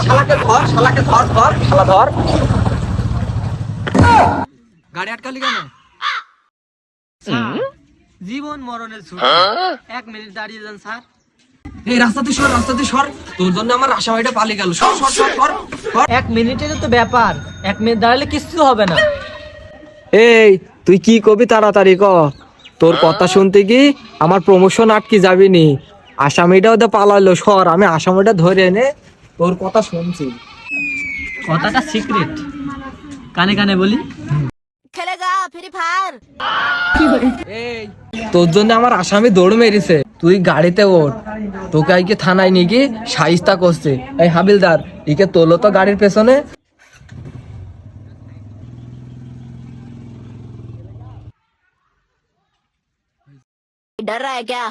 শালাকে ধর, শালাকে ধর, ধর, শালা ধর। গাড়ি আটকালি কেন? জীবন মরণের ছুটি, 1 মিনিট দাঁড়িয়ে যান স্যার। এই রাস্তাতে সর, রাস্তাতে সর। তোর জন্য আমার আসামিটা পালিয়ে গেল। সর সর সর সর সর। 1 মিনিটের তো ব্যাপার, 1 মিনিট দাঁড়ালে কিচ্ছু হবে না। এই তুই কি কবি তাড়াতাড়ি ক। তোর কথা শুনতে কি আমার প্রমোশন আটকে যাবি নি? আসামিটাও তো পালাইলো। সর, আমি আসামিটা ধরে এনে তোর কথা শুনছি। কথাটা সিক্রেট, কানে কানে বলি। খেলেগা ফ্রি ফায়ার। এই তোর জন্য আমার আসামি দৌড় মেরেছে। তুই গাড়িতে ওঠ, তোকে আইকে থানায় নিয়ে গিয়ে শাইস্তা করছে। এই হাবিলদার, একে তোলো তো গাড়ির পেছনে। डर रहा है क्या?